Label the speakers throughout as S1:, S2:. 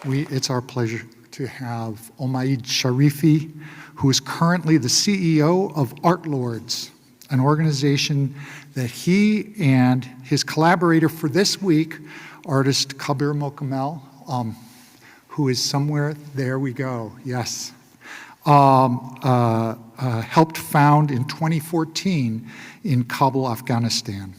S1: It's our pleasure to have Omaid Sharifi, who is currently the CEO of ArtLords, an organization that he and his collaborator for this week, artist Kabir Mokamel, who is somewhere, there we go, yes, helped found in 2014 in Kabul, Afghanistan.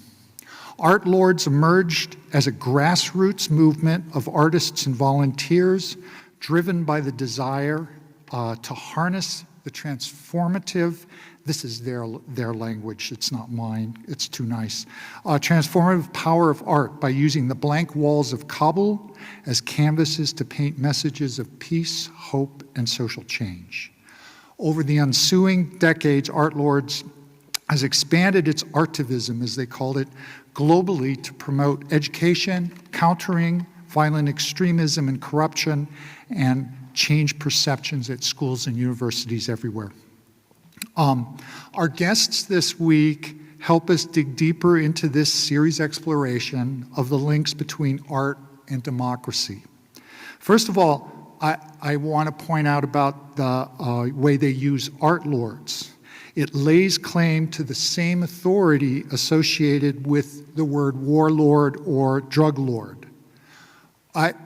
S1: ArtLords emerged as a grassroots movement of artists and volunteers driven by the desire to harness the transformative, this is their language, it's not mine, it's too nice, transformative power of art by using the blank walls of Kabul as canvases to paint messages of peace, hope, and social change. Over the ensuing decades, ArtLords has expanded its Artivism, as they called it, globally to promote education, countering violent extremism and corruption, and change perceptions at schools and universities everywhere. Our guests this week help us dig deeper into this series exploration of the links between art and democracy. First of all, I want to point out about the way they use ArtLords. It lays claim to the same authority associated with the word warlord or drug lord.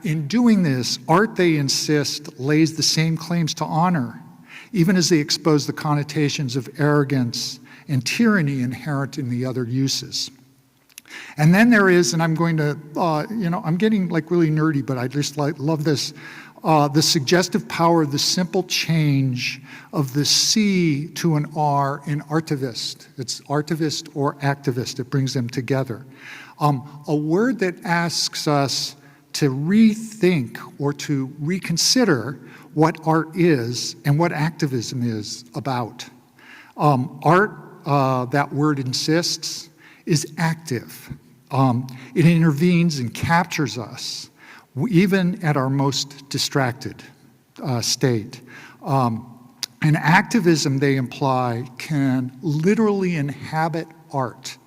S1: In doing this, art, they insist, lays the same claims to honor, even as they expose the connotations of arrogance and tyranny inherent in the other uses. And then there is, and I'm going to, I'm getting like really nerdy, but I just love this, the suggestive power of the simple change of the C to an R in artivist. It's artivist or activist. It brings them together. A word that asks us to rethink or to reconsider what art is and what activism is about. Art, that word insists, is active. It intervenes and captures us, even at our most distracted state. And activism, they imply, can literally inhabit art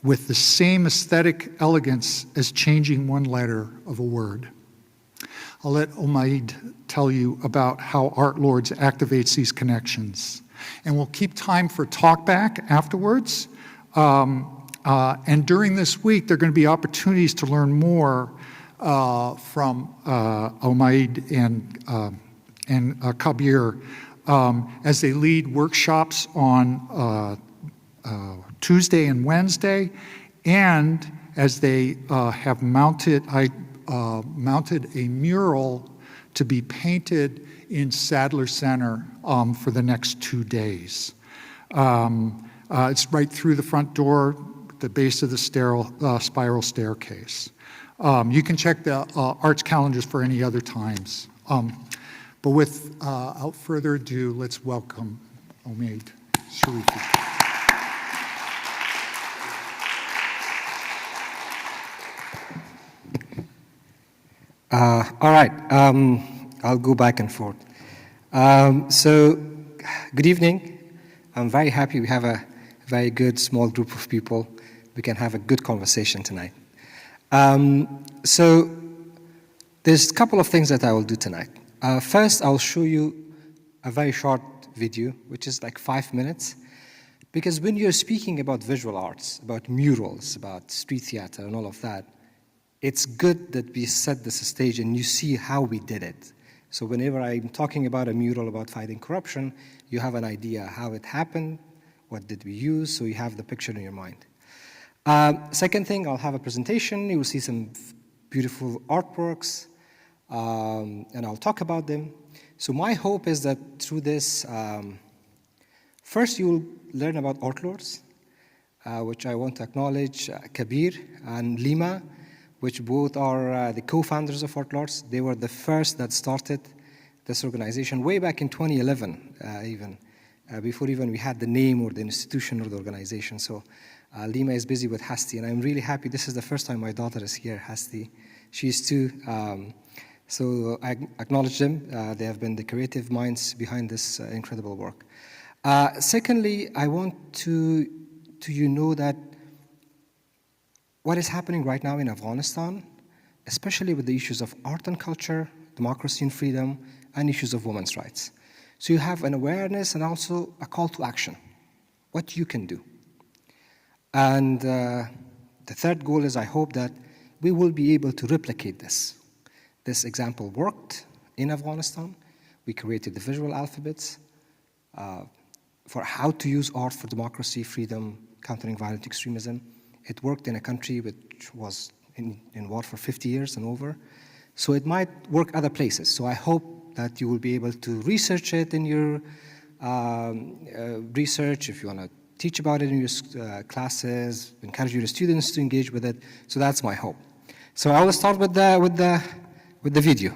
S1: with the same aesthetic elegance as changing one letter of a word. I'll let Omaid tell you about how ArtLords activates these connections. And we'll keep time for talkback afterwards. And during this week, there are going to be opportunities to learn more from Omaid and Kabir as they lead workshops on Tuesday and Wednesday, and as they have mounted a mural to be painted in Sadler Center for the next 2 days. It's right through the front door, the base of the spiral staircase. You can check the arts calendars for any other times. But without further ado, let's welcome Omaid Sharifi.
S2: All right, I'll go back and forth. So, good evening. I'm very happy we have a very good small group of people. We can have a good conversation tonight. So, there's a couple of things that I will do tonight. First, I'll show you a very short video, which is like 5 minutes. Because when you're speaking about visual arts, about murals, about street theater and all of that, it's good that we set this stage and you see how we did it. So whenever I'm talking about a mural about fighting corruption, you have an idea how it happened, what did we use, so you have the picture in your mind. Second thing, I'll have a presentation. You will see some beautiful artworks, and I'll talk about them. So my hope is that through this, first you'll learn about ArtLords, which I want to acknowledge Kabir and Lima, which both are the co-founders of ArtLords. They were the first that started this organization way back in 2011, before even we had the name or the institution or the organization. So Lima is busy with Hasti, and I'm really happy. This is the first time my daughter is here, Hasti. She's 2. So I acknowledge them. They have been the creative minds behind this incredible work. Secondly, I want to know that what is happening right now in Afghanistan, especially with the issues of art and culture, democracy and freedom, and issues of women's rights. So you have an awareness and also a call to action, what you can do. And the third goal is I hope that we will be able to replicate this. This example worked in Afghanistan. We created the visual alphabets for how to use art for democracy, freedom, countering violent extremism. It worked in a country which was in war for 50 years and over. So it might work other places. So I hope that you will be able to research it in your research, if you want to teach about it in your classes, encourage your students to engage with it. So that's my hope. So I will start with the video.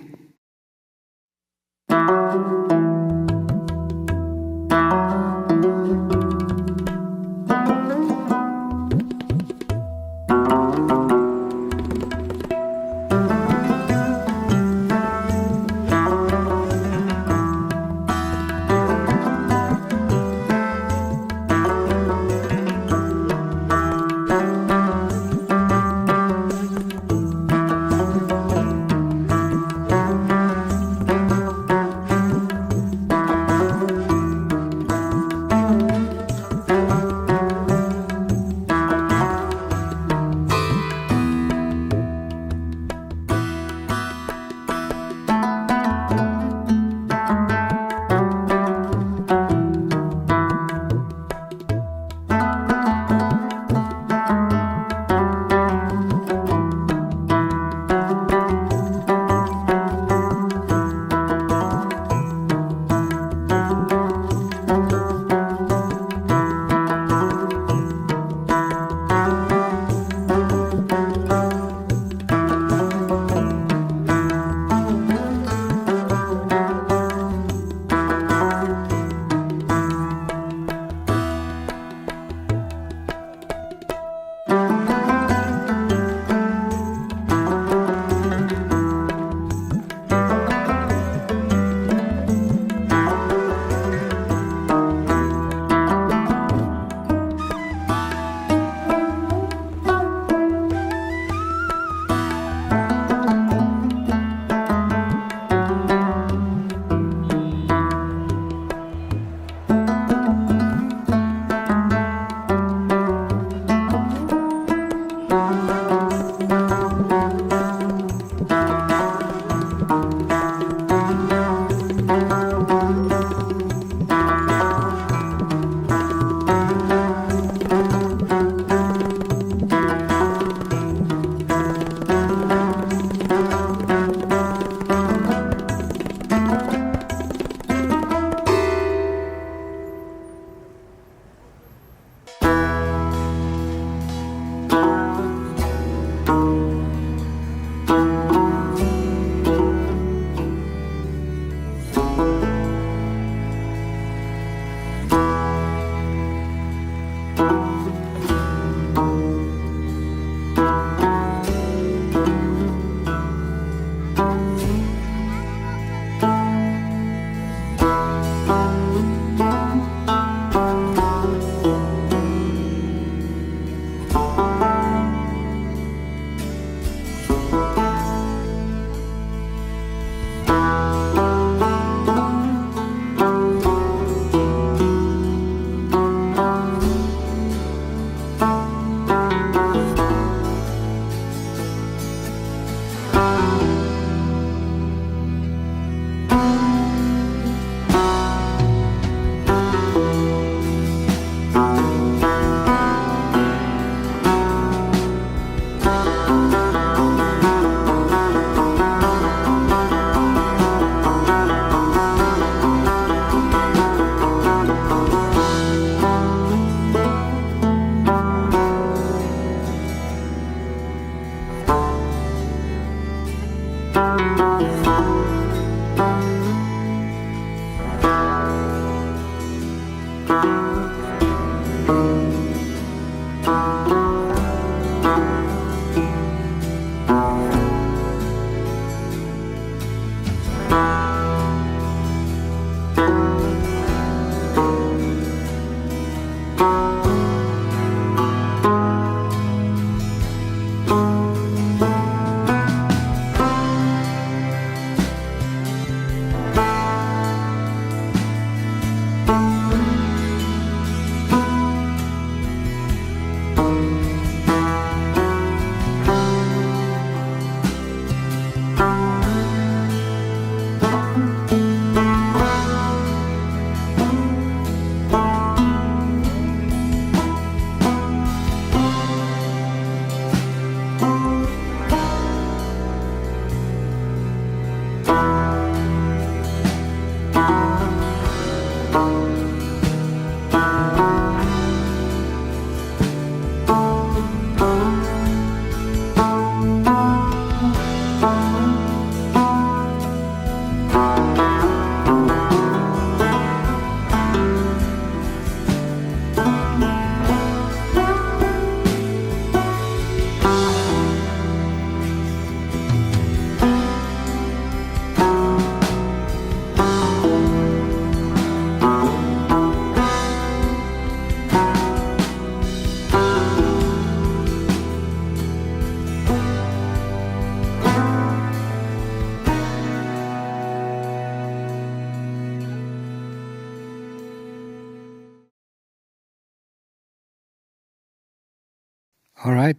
S2: All right,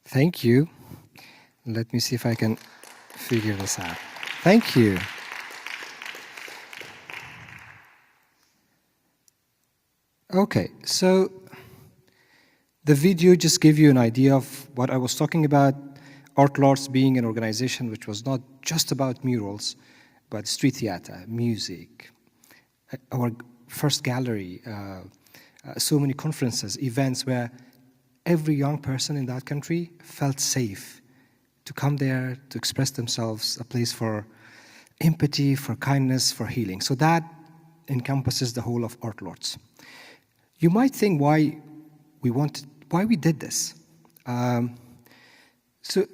S2: thank you. Let me see if I can figure this out. Thank you. Okay, so the video just gave you an idea of what I was talking about, ArtLords being an organization which was not just about murals, but street theater, music, our first gallery, so many conferences, events where every young person in that country felt safe to come there, to express themselves, a place for empathy, for kindness, for healing. So that encompasses the whole of ArtLords. You might think why we did this. So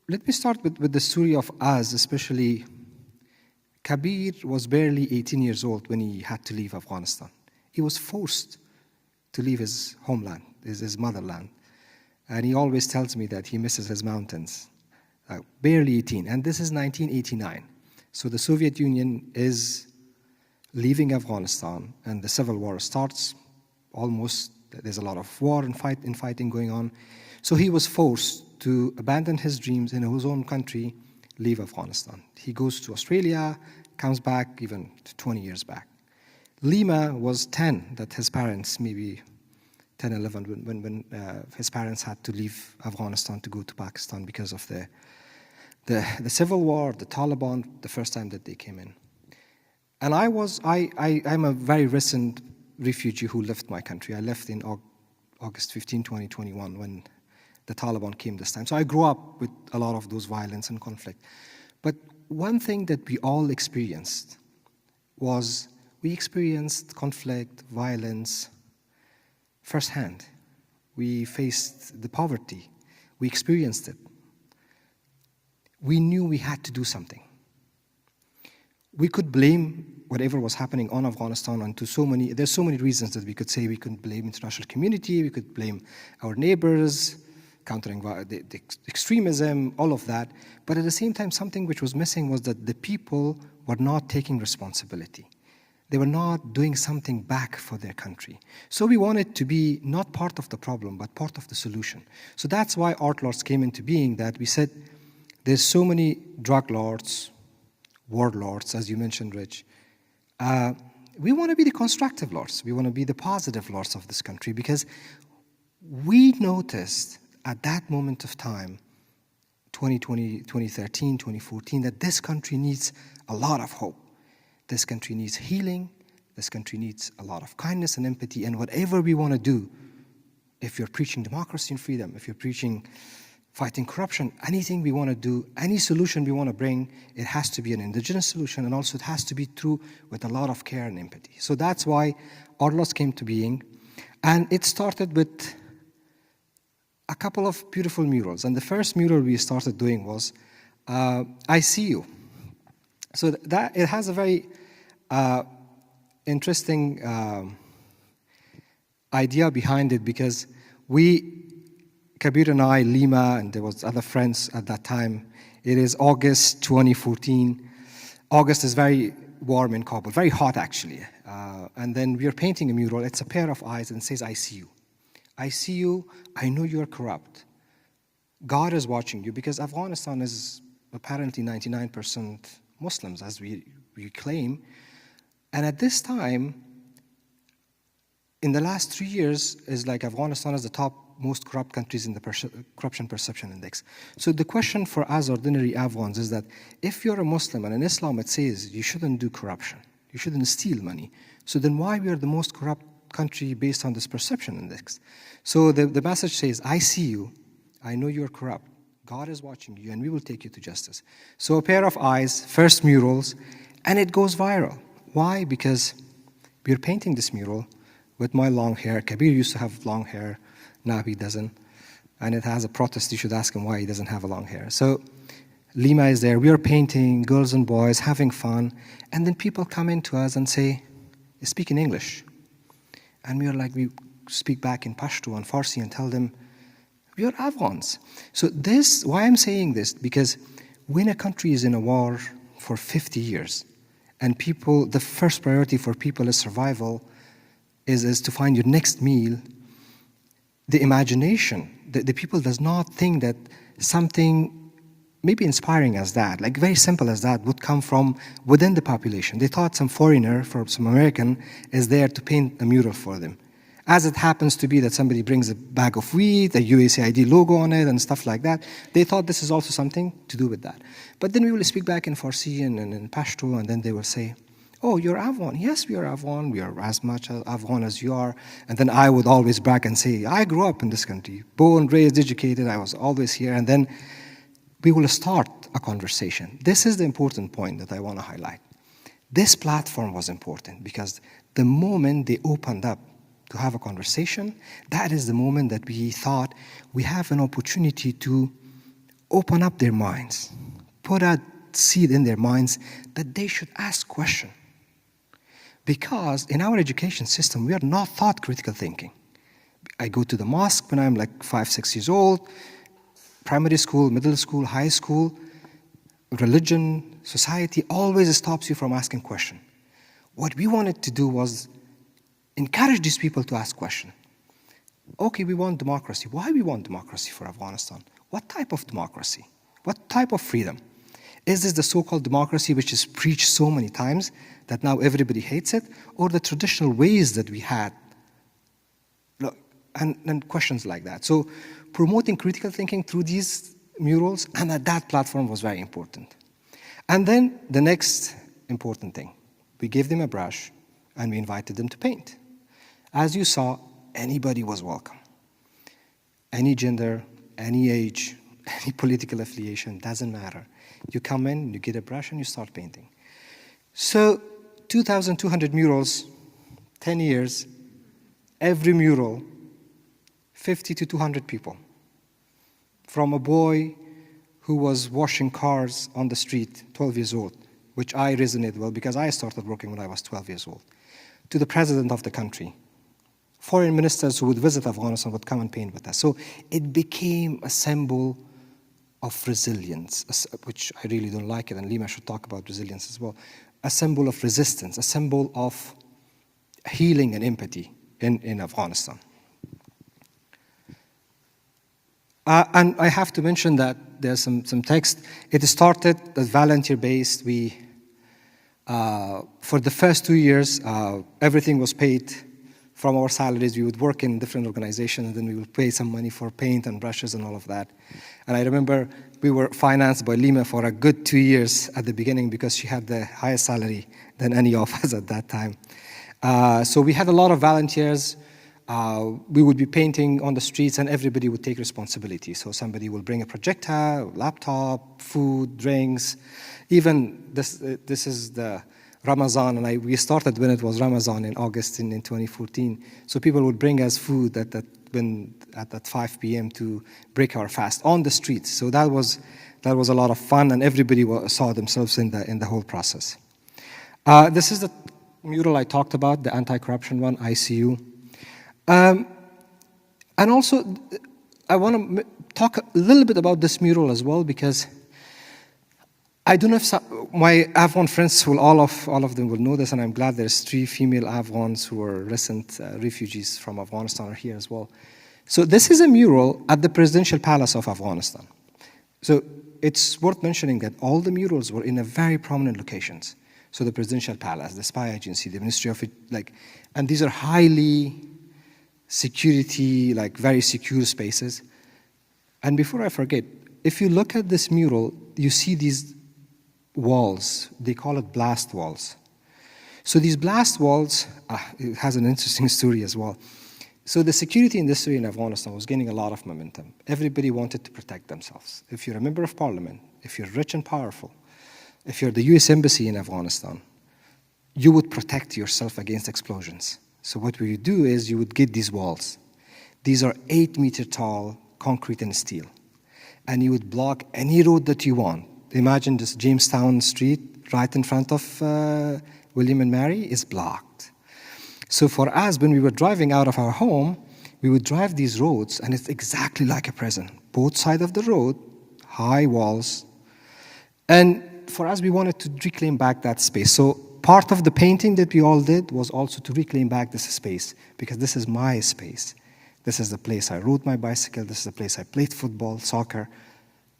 S2: let me start with the story of us, especially Kabir was barely 18 years old when he had to leave Afghanistan. He was forced to leave his homeland, his motherland. And he always tells me that he misses his mountains. Barely 18, and this is 1989. So the Soviet Union is leaving Afghanistan, and the civil war starts. Almost, there's a lot of war and fighting going on. So he was forced to abandon his dreams in his own country, leave Afghanistan. He goes to Australia, comes back even 20 years back. Lima was 10, that his parents, maybe 10, 11, when his parents had to leave Afghanistan to go to Pakistan because of the civil war, the Taliban, the first time that they came in. And I'm a very recent refugee who left my country. I left in August 15, 2021, when the Taliban came this time. So I grew up with a lot of those violence and conflict. But one thing that we all experienced was we experienced conflict, violence firsthand. We faced the poverty. We experienced it. We knew we had to do something. We could blame whatever was happening on Afghanistan and there's so many reasons that we could say. We could blame international community, we could blame our neighbors, countering the extremism, all of that. But at the same time, something which was missing was that the people were not taking responsibility. They were not doing something back for their country. So we wanted to be not part of the problem, but part of the solution. So that's why ArtLords came into being, that we said there's so many drug lords, warlords, as you mentioned, Rich. We want to be the constructive lords. We want to be the positive lords of this country, because we noticed at that moment of time, 2020, 2013, 2014, that this country needs a lot of hope. This country needs healing. This country needs a lot of kindness and empathy. And whatever we want to do, if you're preaching democracy and freedom, if you're preaching fighting corruption, anything we want to do, any solution we want to bring, it has to be an indigenous solution, and also it has to be true with a lot of care and empathy. So that's why ArtLords came to being. And it started with a couple of beautiful murals. And the first mural we started doing was I See You. So that it has a very interesting idea behind it, because Kabir and I, Lima, and there was other friends at that time. It is August 2014. August is very warm in Kabul, very hot actually. And then we are painting a mural. It's a pair of eyes and it says, I see you. I see you, I know you're corrupt. God is watching you, because Afghanistan is apparently 99% Muslims, as we claim. And at this time, in the last 3 years, is like Afghanistan is the top most corrupt countries in the corruption perception index. So the question for us ordinary Afghans is that if you're a Muslim, and in Islam it says you shouldn't do corruption, you shouldn't steal money, so then why we are the most corrupt country based on this perception index? So the message says, I see you, I know you're corrupt, God is watching you, and we will take you to justice. So a pair of eyes, first murals, and it goes viral. Why? Because we're painting this mural with my long hair. Kabir used to have long hair, now he doesn't. And it has a protest, you should ask him why he doesn't have a long hair. So Lima is there, we are painting, girls and boys, having fun, and then people come in to us and say, speak in English. And we are like, we speak back in Pashto and Farsi and tell them, we are Afghans. So this, why I'm saying this, because when a country is in a war for 50 years, and people, the first priority for people is survival, is to find your next meal, the imagination, the people does not think that something maybe inspiring as that, like very simple as that, would come from within the population. They thought some foreigner, for some American, is there to paint a mural for them. As it happens to be that somebody brings a bag of wheat, a USAID logo on it, and stuff like that, they thought this is also something to do with that. But then we will speak back in Farsi and in Pashto, and then they will say, oh, you're Afghan. Yes, we are Afghan. We are as much Afghan as you are. And then I would always brag and say, I grew up in this country, born, raised, educated. I was always here. And then we will start a conversation. This is the important point that I want to highlight. This platform was important because the moment they opened up to have a conversation, that is the moment that we thought we have an opportunity to open up their minds, put a seed in their minds that they should ask questions. Because in our education system, we are not taught critical thinking. I go to the mosque when I'm like 5, 6 years old, primary school, middle school, high school, religion, society always stops you from asking questions. What we wanted to do was encourage these people to ask questions. Okay, we want democracy. Why we want democracy for Afghanistan? What type of democracy? What type of freedom? Is this the so-called democracy which is preached so many times that now everybody hates it, or the traditional ways that we had? And questions like that. So promoting critical thinking through these murals and that platform was very important. And then the next important thing, we gave them a brush and we invited them to paint. As you saw, anybody was welcome. Any gender, any age, any political affiliation, doesn't matter. You come in, you get a brush, and you start painting. So 2,200 murals, 10 years, every mural, 50 to 200 people. From a boy who was washing cars on the street, 12 years old, which I resonate well because I started working when I was 12 years old, to the president of the country. Foreign ministers who would visit Afghanistan would come and paint with us. So it became a symbol of resilience, which I really don't like it, and Lima should talk about resilience as well. A symbol of resistance, a symbol of healing and empathy in Afghanistan. And I have to mention that there's some text. It started as volunteer-based. For the first 2 years, everything was paid from our salaries. We would work in different organizations, and then we would pay some money for paint and brushes and all of that. And I remember we were financed by Lima for a good 2 years at the beginning because she had the highest salary than any of us at that time. So we had a lot of volunteers. We would be painting on the streets, and everybody would take responsibility. So somebody will bring a projector, laptop, food, drinks. Even this is the Ramadan, and we started when it was Ramadan in August in 2014. So people would bring us food at 5 p.m. to break our fast on the streets. So that was a lot of fun, and everybody saw themselves in the whole process. This is the mural I talked about, the anti-corruption one, ICU. And also, I want to talk a little bit about this mural as well, because I don't know if my Afghan friends all of them will know this, and I'm glad there's 3 female Afghans who are recent refugees from Afghanistan are here as well. So this is a mural at the presidential palace of Afghanistan. So it's worth mentioning that all the murals were in a very prominent locations. So the presidential palace, the spy agency, the ministry of it, and these are highly security, very secure spaces. And before I forget, if you look at this mural, you see these walls. They call it blast walls. So these blast walls, it has an interesting story as well. So the security industry in Afghanistan was gaining a lot of momentum. Everybody wanted to protect themselves. If you're a member of parliament, if you're rich and powerful, if you're the US Embassy in Afghanistan, you would protect yourself against explosions. So what we would do is you would get these walls. These are 8-meter tall, concrete and steel. And you would block any road that you want. Imagine this Jamestown Street right in front of William and Mary is blocked. So for us, when we were driving out of our home, we would drive these roads, and it's exactly like a prison. Both sides of the road, high walls. And for us, we wanted to reclaim back that space. So part of the painting that we all did was also to reclaim back this space, because this is my space. This is the place I rode my bicycle. This is the place I played football, soccer,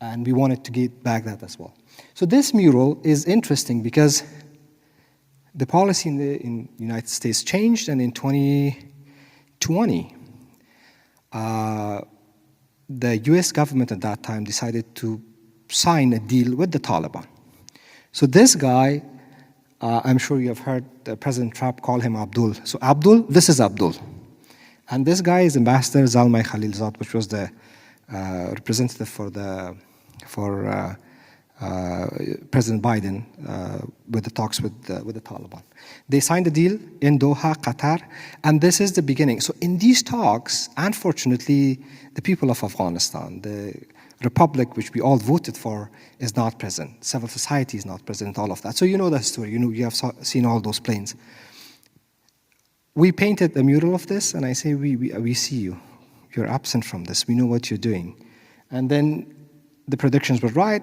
S2: and we wanted to get back that as well. So this mural is interesting because the policy in the United States changed, and in 2020, the US government at that time decided to sign a deal with the Taliban. So this guy, I'm sure you have heard President Trump call him Abdul. So Abdul, this is Abdul. And this guy is Ambassador Zalmay Khalilzad, which was the representative for President Biden with the talks with the Taliban. They signed a deal in Doha, Qatar, and this is the beginning. So in these talks, unfortunately, the people of Afghanistan, the republic which we all voted for, is not present. Civil society is not present, all of that. So you know the story. You have seen all those planes. We painted a mural of this, and I say, we see you. You're absent from this. We know what you're doing. And then the predictions were right.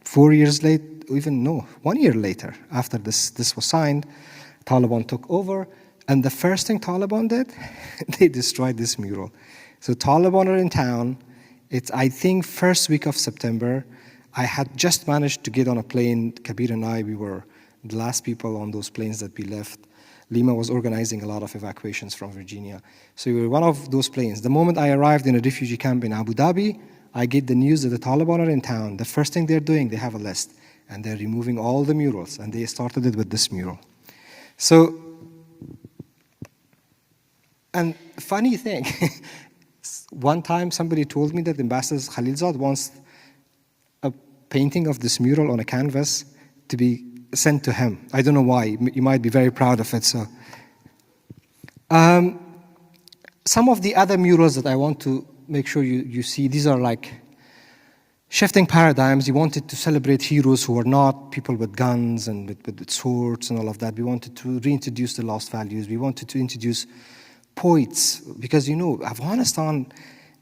S2: 4 years later, 1 year later, after this was signed, Taliban took over, and the first thing Taliban did, they destroyed this mural. So Taliban are in town. It's, I think, first week of September. I had just managed to get on a plane. Kabir and I, we were the last people on those planes that we left. Lima was organizing a lot of evacuations from Virginia. So we were one of those planes. The moment I arrived in a refugee camp in Abu Dhabi, I get the news that the Taliban are in town. The first thing they're doing, they have a list, and they're removing all the murals, and they started it with this mural. So, and funny thing, one time somebody told me that Ambassador Khalilzad wants a painting of this mural on a canvas to be sent to him. I don't know why. You might be very proud of it. So, some of the other murals that I want to make sure you see, these are like shifting paradigms. We wanted to celebrate heroes who are not people with guns and with swords and all of that. We wanted to reintroduce the lost values. We wanted to introduce poets, because Afghanistan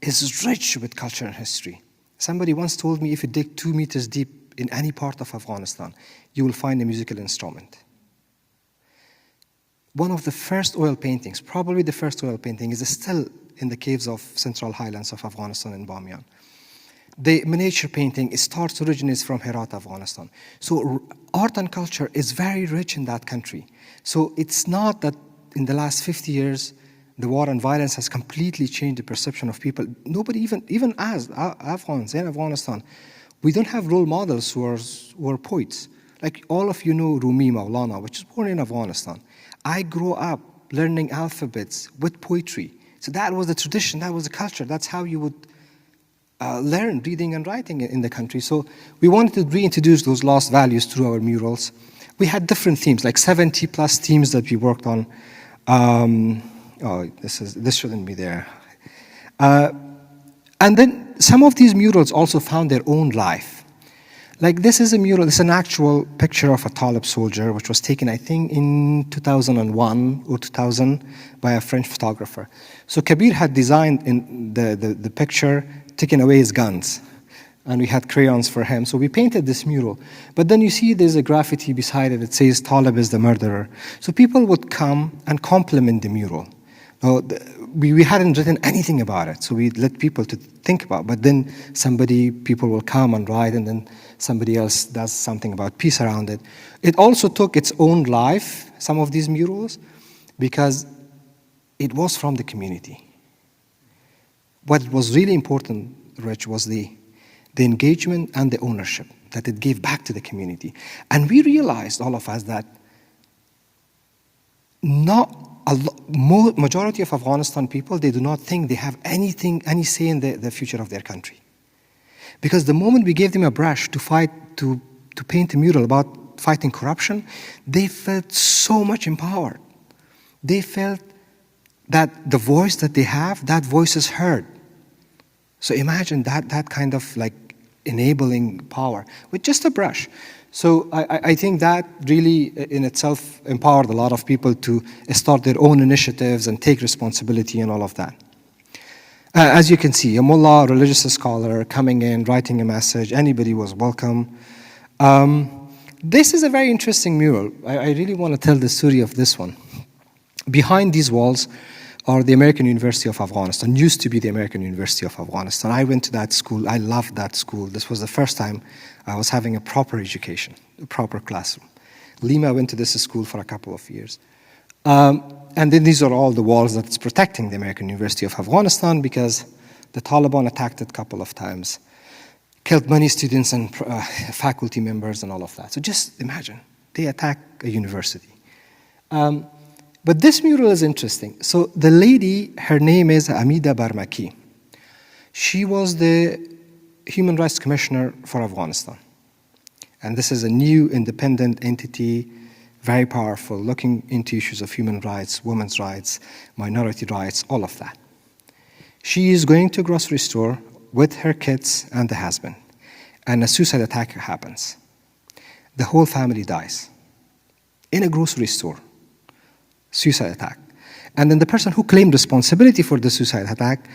S2: is rich with culture and history. Somebody once told me, if you dig 2 meters deep in any part of Afghanistan, you will find a musical instrument. One of the first oil paintings, probably the first oil painting, is still in the caves of Central Highlands of Afghanistan in Bamiyan. The miniature painting originates from Herat, Afghanistan. So art and culture is very rich in that country. So it's not that in the last 50 years, the war and violence has completely changed the perception of people. Nobody, even as Afghans in Afghanistan, we don't have role models who are poets. Like all of you know Rumi Maulana, which is born in Afghanistan. I grew up learning alphabets with poetry. So that was the tradition, that was the culture. That's how you would learn reading and writing in the country. So we wanted to reintroduce those lost values through our murals. We had different themes, like 70 plus themes that we worked on. This shouldn't be there. And then some of these murals also found their own life. Like this is a mural, it's an actual picture of a Talib soldier, which was taken, I think, in 2001 or 2000 by a French photographer. So Kabir had designed in the picture, taking away his guns. And we had crayons for him. So we painted this mural. But then you see there's a graffiti beside it that says, Talib is the murderer. So people would come and compliment the mural. Now, we hadn't written anything about it, so we let people to think about. But then people will come and write, and then somebody else does something about peace around it. It also took its own life, some of these murals, because it was from the community. What was really important, Rich, was the engagement and the ownership that it gave back to the community. And we realized, all of us, that majority of Afghanistan people, they do not think they have any say in the future of their country. Because the moment we gave them a brush to paint a mural about fighting corruption, they felt so much empowered. They felt that the voice that they have, that voice is heard. So imagine that kind of like enabling power with just a brush. So I think that really in itself empowered a lot of people to start their own initiatives and take responsibility and all of that. As you can see, a mullah, religious scholar, coming in, writing a message, anybody was welcome. This is a very interesting mural. I really want to tell the story of this one. Behind these walls are the American University of Afghanistan, used to be the American University of Afghanistan. I went to that school. I loved that school. This was the first time I was having a proper education, a proper classroom. Lima went to this school for a couple of years. And then these are all the walls that's protecting the American University of Afghanistan, because the Taliban attacked it a couple of times, killed many students and faculty members and all of that. So just imagine, they attack a university. But this mural is interesting. So the lady, her name is Amida Barmaki. She was the Human Rights Commissioner for Afghanistan. And this is a new independent entity, very powerful, looking into issues of human rights, women's rights, minority rights, all of that. She is going to a grocery store with her kids and the husband, and a suicide attack happens. The whole family dies in a grocery store. Suicide attack. And then the person who claimed responsibility for the suicide attack,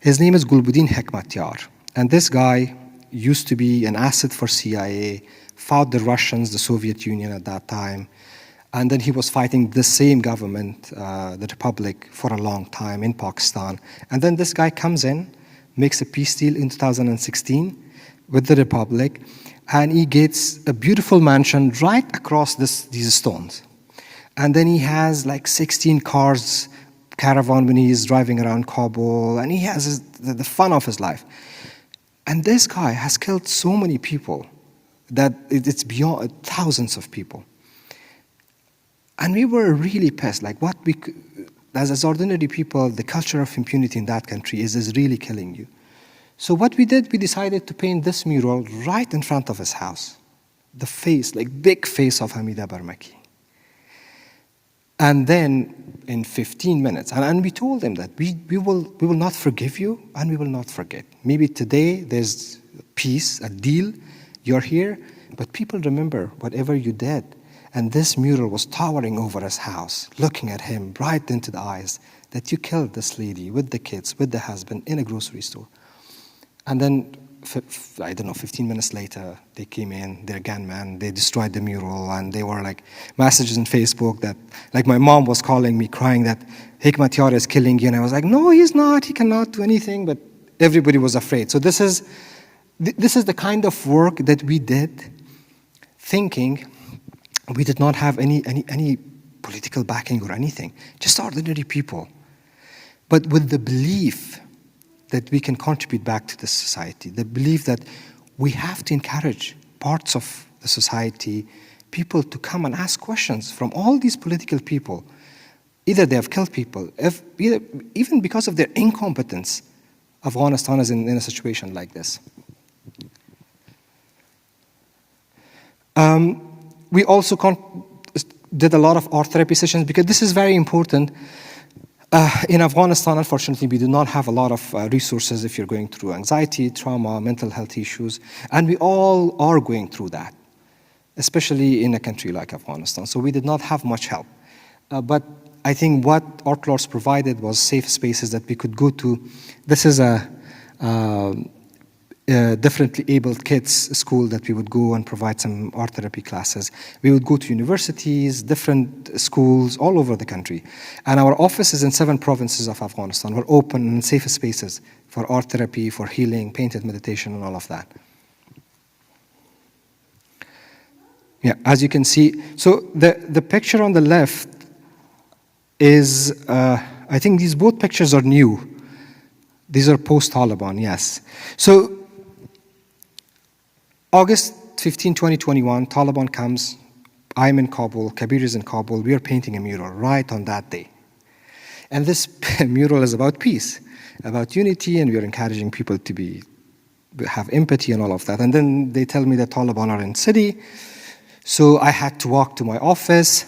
S2: his name is Gulbuddin Hekmatyar. And this guy used to be an asset for CIA, fought the Russians, the Soviet Union at that time, and then he was fighting the same government, the Republic, for a long time in Pakistan. And then this guy comes in, makes a peace deal in 2016 with the Republic, and he gets a beautiful mansion right across these stones. And then he has like 16 cars, caravan when he's driving around Kabul, and he has the fun of his life. And this guy has killed so many people that it's beyond thousands of people. And we were really pissed, like as ordinary people, the culture of impunity in that country is really killing you. So what we did, we decided to paint this mural right in front of his house. The face, like big face of Hamida Barmaki. And then in 15 minutes, and we told them that we will not forgive you and we will not forget. Maybe today there's peace, a deal, you're here, but people remember whatever you did. And this mural was towering over his house, looking at him right into the eyes, that you killed this lady with the kids, with the husband, in a grocery store. And then, 15 minutes later, they came in, their gunmen, they destroyed the mural, and they were like messages on Facebook that, like my mom was calling me, crying that Hekmatyar is killing you, and I was like, no, he's not, he cannot do anything, but everybody was afraid. So this is the kind of work that we did, thinking we did not have any political backing or anything, just ordinary people, but with the belief that we can contribute back to the society, the belief that we have to encourage parts of the society, people to come and ask questions from all these political people. Either they have killed people, even because of their incompetence, Afghanistan is in a situation like this. We also did a lot of art therapy sessions, because this is very important. In Afghanistan, unfortunately, we do not have a lot of resources if you're going through anxiety, trauma, mental health issues, and we all are going through that, especially in a country like Afghanistan. So we did not have much help. But I think what ArtLords provided was safe spaces that we could go to. This is differently abled kids school that we would go and provide some art therapy classes. We would go to universities, different schools all over the country. And our offices in 7 provinces of Afghanistan were open and safe spaces for art therapy, for healing, painted meditation, and all of that. Yeah, as you can see, so the picture on the left is, I think these both pictures are new. These are post-Taliban, yes. So August 15, 2021, Taliban comes. I'm in Kabul, Kabir is in Kabul. We are painting a mural right on that day. And this mural is about peace, about unity, and we are encouraging people to have empathy and all of that. And then they tell me that Taliban are in city. So I had to walk to my office,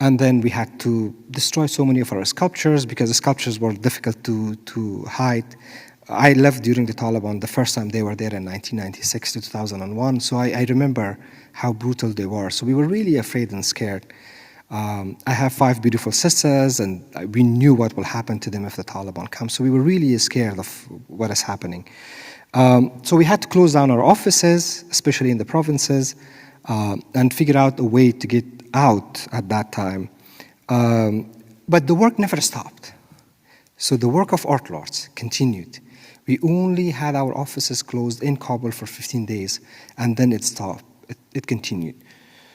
S2: and then we had to destroy so many of our sculptures because the sculptures were difficult to hide. I left during the Taliban the first time they were there in 1996 to 2001, so I remember how brutal they were. So we were really afraid and scared. I have 5 beautiful sisters, and we knew what will happen to them if the Taliban comes. So we were really scared of what is happening. So we had to close down our offices, especially in the provinces, and figure out a way to get out at that time. But the work never stopped. So the work of ArtLords continued. We only had our offices closed in Kabul for 15 days, and then it stopped. It continued.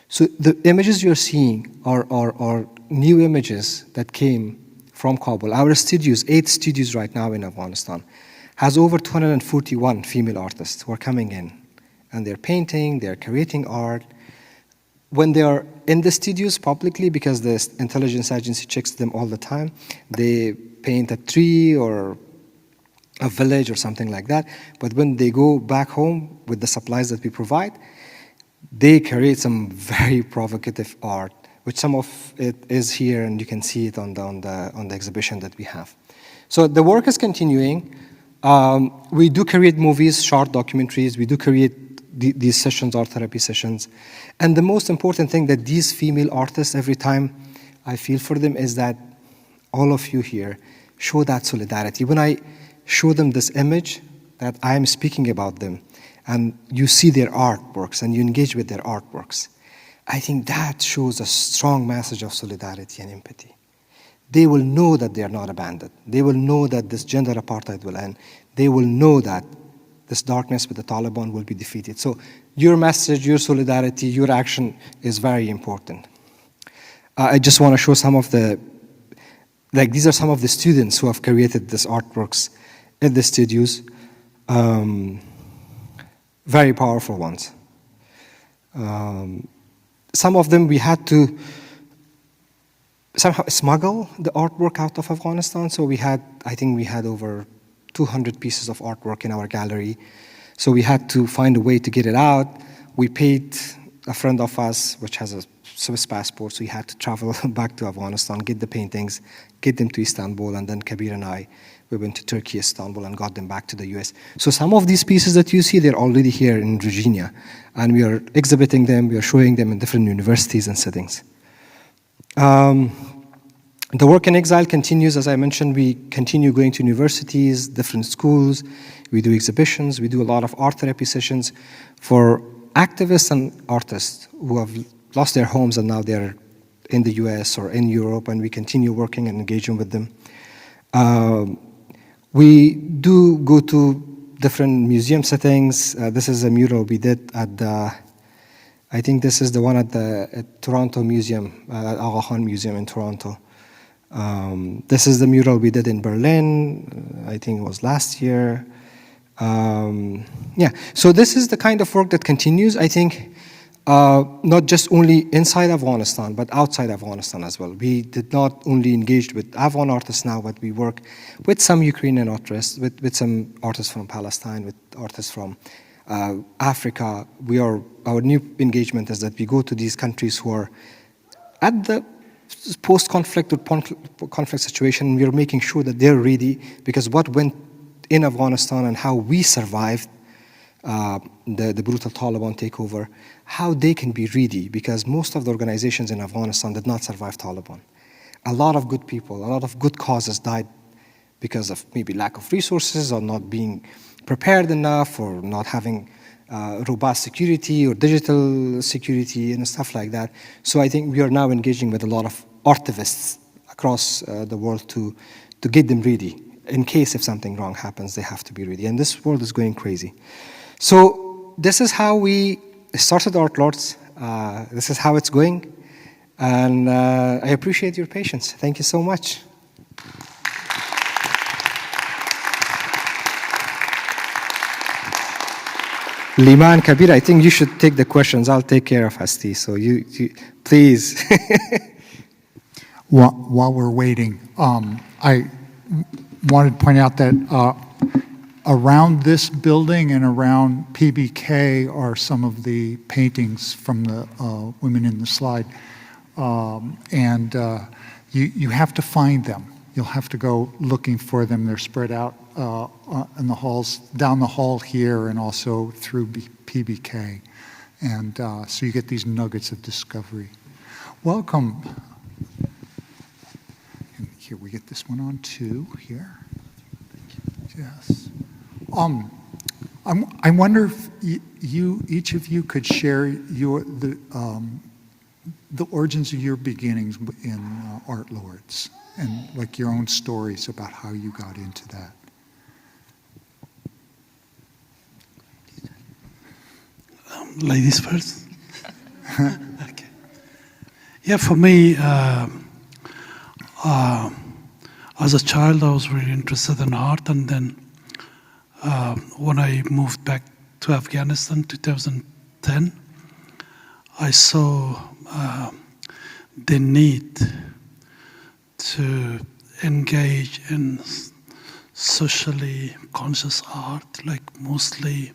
S2: So the images you're seeing are new images that came from Kabul. Our studios, 8 studios right now in Afghanistan, has over 241 female artists who are coming in. And they're painting, they're creating art. When they are in the studios publicly, because the intelligence agency checks them all the time, they paint a tree or a village or something like that. But when they go back home with the supplies that we provide, they create some very provocative art, which some of it is here, and you can see it on the exhibition that we have. So the work is continuing. We do create movies, short documentaries. We do create these sessions, art therapy sessions. And the most important thing that these female artists, every time I feel for them, is that all of you here show that solidarity. When I show them this image that I'm speaking about them, and you see their artworks and you engage with their artworks, I think that shows a strong message of solidarity and empathy. They will know that they are not abandoned. They will know that this gender apartheid will end. They will know that this darkness with the Taliban will be defeated. So your message, your solidarity, your action is very important. I just want to show some of these are some of the students who have created these artworks in the studios. Very powerful ones. Some of them we had to somehow smuggle the artwork out of Afghanistan. So I think we had over 200 pieces of artwork in our gallery. So we had to find a way to get it out. We paid a friend of us, which has a Swiss passport, so he had to travel back to Afghanistan, get the paintings, get them to Istanbul, and then Kabir and I, we went to Turkey, Istanbul, and got them back to the US. So some of these pieces that you see, they're already here in Virginia, and we are exhibiting them, we are showing them in different universities and settings. The work in exile continues. As I mentioned, we continue going to universities, different schools. We do exhibitions. We do a lot of art therapy sessions for activists and artists who have lost their homes and now they're in the US or in Europe, and we continue working and engaging with them. We do go to different museum settings. This is a mural we did at I think this is the one at Toronto Museum, Aga Khan Museum in Toronto. This is the mural we did in Berlin, I think it was last year. So this is the kind of work that continues, I think, not just only inside Afghanistan, but outside Afghanistan as well. We did not only engage with Afghan artists now, but we work with some Ukrainian artists, with some artists from Palestine, with artists from Africa. Our new engagement is that we go to these countries who are at the post-conflict or conflict situation. We are making sure that they're ready, because what went in Afghanistan and how we survived the brutal Taliban takeover, how they can be ready, because most of the organizations in Afghanistan did not survive Taliban. A lot of good people, a lot of good causes died because of maybe lack of resources or not being prepared enough, or not having robust security or digital security and stuff like that. So I think we are now engaging with a lot of artivists across the world to get them ready. In case if something wrong happens, they have to be ready. And this world is going crazy. So this is how we started ArtLords. This is how it's going. And I appreciate your patience. Thank you so much. Lima and Kabir, I think you should take the questions. I'll take care of Hasti. So you please.
S1: While we're waiting, I wanted to point out that around this building and around PBK are some of the paintings from the women in the slide. You have to find them. You'll have to go looking for them. They're spread out in the halls, down the hall here, and also through PBK. And so you get these nuggets of discovery. Welcome. And here, we get this one on too, here. Yes. I wonder if each of you could share the origins of your beginnings in ArtLords, and like your own stories about how you got into that.
S3: Ladies first. Okay. Yeah, for me, as a child, I was really interested in art, and then when I moved back to Afghanistan, 2010, I saw the need to engage in socially conscious art, like mostly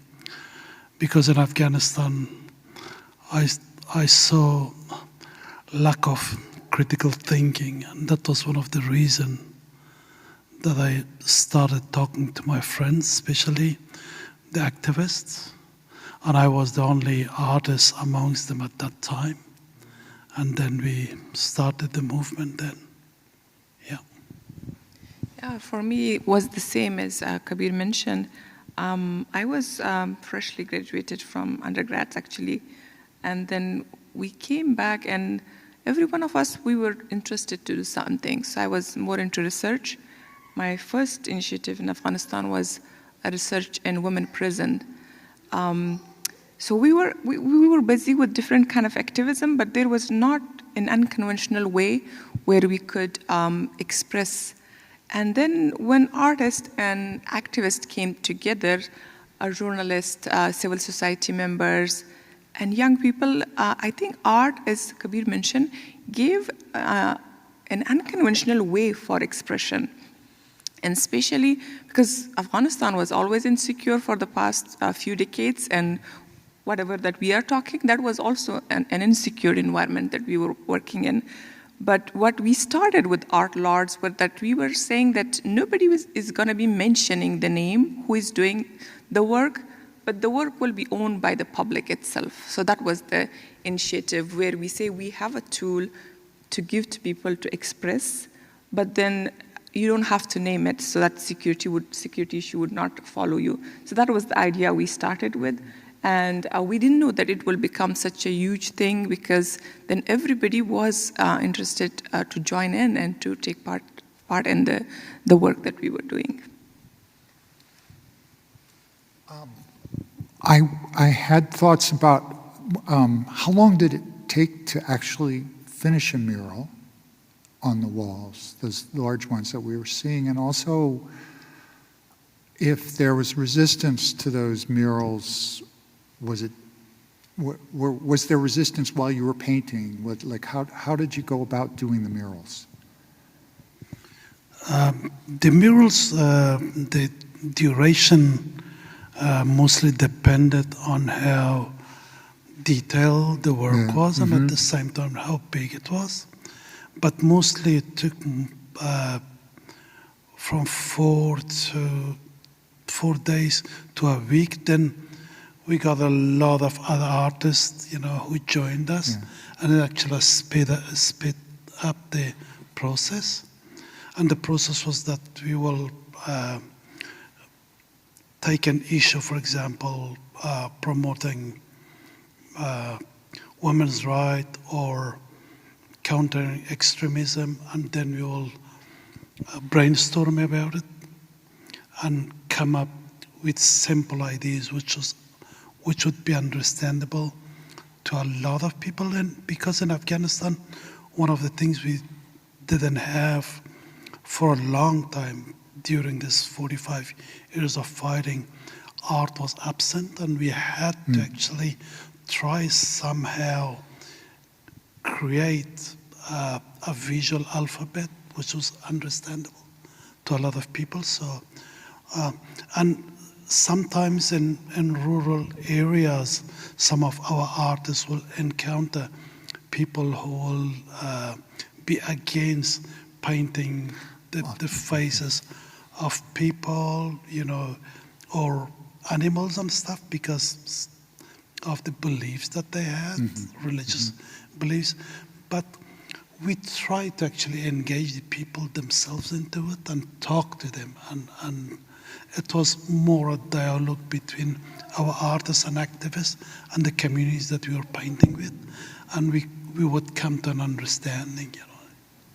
S3: because in Afghanistan I saw lack of critical thinking, and that was one of the reasons that I started talking to my friends, especially the activists, and I was the only artist amongst them at that time. And then we started the movement then. Yeah.
S4: Yeah, for me, it was the same as Kabir mentioned. I was freshly graduated from undergrads, actually. And then we came back, and every one of us, we were interested to do something. So I was more into research. My first initiative in Afghanistan was a research in women prison. So we were busy with different kind of activism, but there was not an unconventional way where we could express. And then when artists and activists came together, journalists, civil society members, and young people, I think art, as Kabir mentioned, gave an unconventional way for expression. And especially because Afghanistan was always insecure for the past few decades, and whatever that we are talking, that was also an insecure environment that we were working in. But what we started with ArtLords was that we were saying that nobody is going to be mentioning the name who is doing the work, but the work will be owned by the public itself. So that was the initiative where we say we have a tool to give to people to express, but then you don't have to name it so that security issue would not follow you. So that was the idea we started with. And we didn't know that it will become such a huge thing, because then everybody was interested to join in and to take part in the work that we were doing.
S1: I had thoughts about how long did it take to actually finish a mural on the walls, those large ones that we were seeing, and also if there was resistance to those murals. Was there resistance while you were painting? How did you go about doing the murals?
S3: The murals, the duration mostly depended on how detailed the work was, and at the same time how big it was. But mostly it took from 4 days to a week. Then we got a lot of other artists, who joined us, and it actually sped up the process. And the process was that we will take an issue, for example, promoting women's rights or countering extremism, and then we will brainstorm about it and come up with simple ideas which would be understandable to a lot of people. And because in Afghanistan, one of the things we didn't have for a long time during this 45 years of fighting, art was absent, and we had to actually try somehow create a visual alphabet which was understandable to a lot of people. So, and sometimes in rural areas, some of our artists will encounter people who will be against painting the faces of people, or animals and stuff because of the beliefs that they had, religious beliefs. But we try to actually engage the people themselves into it and talk to them. And it was more a dialogue between our artists and activists and the communities that we were painting with. And we would come to an understanding,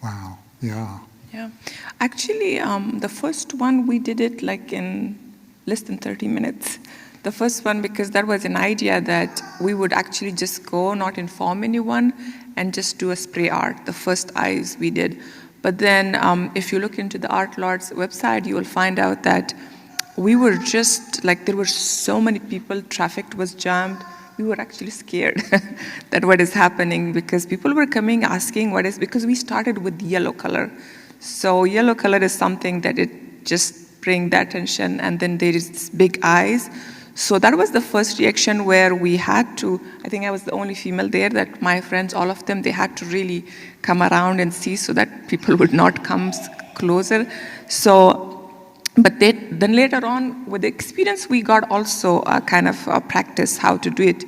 S1: Wow, yeah.
S4: Yeah. Actually, the first one, we did it like in less than 30 minutes. The first one, because that was an idea that we would actually just go, not inform anyone, and just do a spray art, the first eyes we did. But then if you look into the ArtLords website, you will find out that we were just, like, there were so many people, traffic was jammed. We were actually scared that what is happening, because people were coming asking what is, because we started with yellow color. So yellow color is something that it just bring the attention, and then there is big eyes. So that was the first reaction where we had to, I think I was the only female there, that my friends, all of them, they had to really come around and see so that people would not come closer. So, but then later on, with the experience, we got also a kind of a practice how to do it.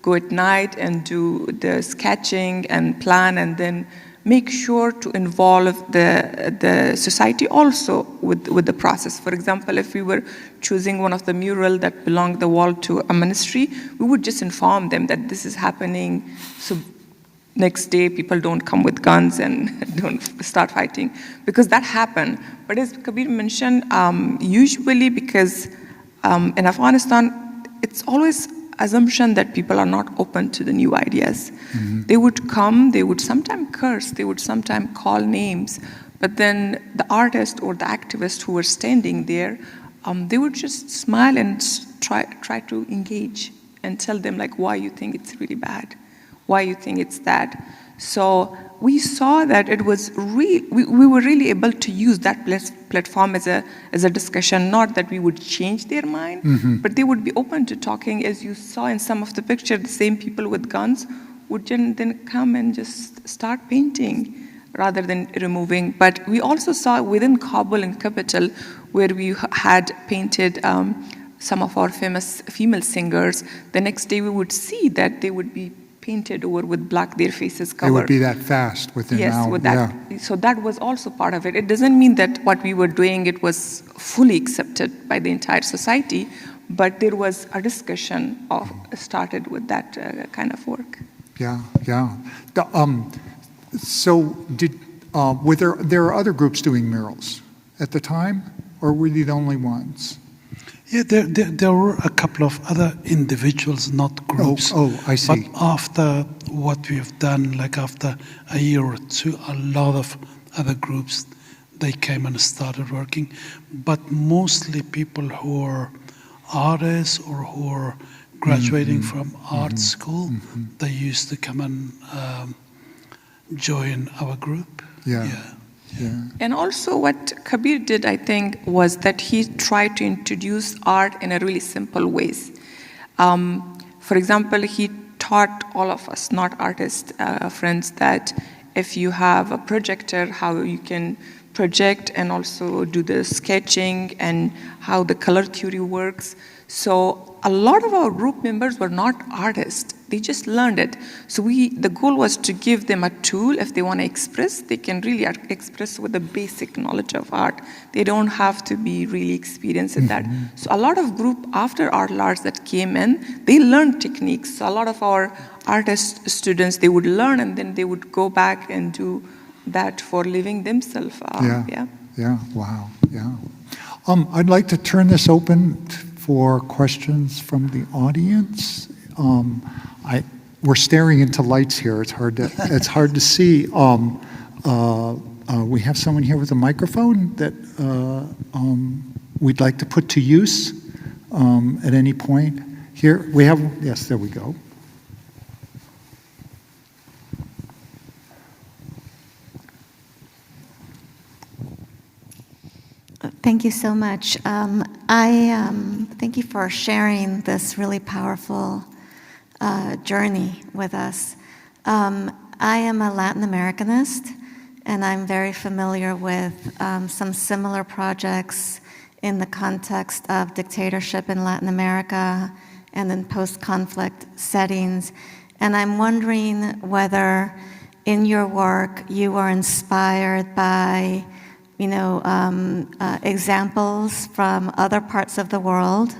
S4: Go at night and do the sketching and plan, and then make sure to involve the society also with the process. For example, if we were choosing one of the mural that belonged the wall to a ministry, we would just inform them that this is happening, so next day people don't come with guns and don't start fighting, because that happened. But as Kabir mentioned, usually because in Afghanistan, it's always assumption that people are not open to the new ideas. They would come, they would sometimes curse, they would sometimes call names, but then the artist or the activist who were standing there, they would just smile and try to engage and tell them like why you think it's really bad, why you think it's that. So we saw that it was we were really able to use that platform as a discussion, not that we would change their mind, but they would be open to talking. As you saw in some of the pictures, the same people with guns would then come and just start painting rather than removing. But we also saw within Kabul and capital, where we had painted some of our famous female singers, the next day we would see that they would be painted over with black, their faces covered.
S1: It would be that fast within an hour.
S4: Yes, with that. Yeah. So that was also part of it. It doesn't mean that what we were doing, it was fully accepted by the entire society, but there was a discussion started with that kind of work.
S1: Yeah, yeah. So were there other groups doing murals at the time, or were you the only ones?
S3: Yeah, there were a couple of other individuals, not groups.
S1: Oh, I see.
S3: But after what we've done, like after a year or two, a lot of other groups, they came and started working. But mostly people who are artists or who are graduating from art school, they used to come and join our group.
S1: Yeah.
S4: And also what Kabir did, I think, was that he tried to introduce art in a really simple ways. For example, he taught all of us, not artists, friends, that if you have a projector, how you can project and also do the sketching and how the color theory works. So a lot of our group members were not artists. They just learned it. So the goal was to give them a tool. If they want to express, they can really express with the basic knowledge of art. They don't have to be really experienced in that. So a lot of group after ArtLords that came in, they learned techniques. So a lot of our artist students, they would learn and then they would go back and do that for living themselves.
S1: Wow, yeah. I'd like to turn this open for questions from the audience. We're staring into lights here. It's hard to see. We have someone here with a microphone that we'd like to put to use at any point. Here we have. Yes, there we go.
S5: Thank you so much. Thank you for sharing this really powerful journey with us. I am a Latin Americanist, and I'm very familiar with some similar projects in the context of dictatorship in Latin America and in post-conflict settings. And I'm wondering whether in your work you are inspired by examples from other parts of the world.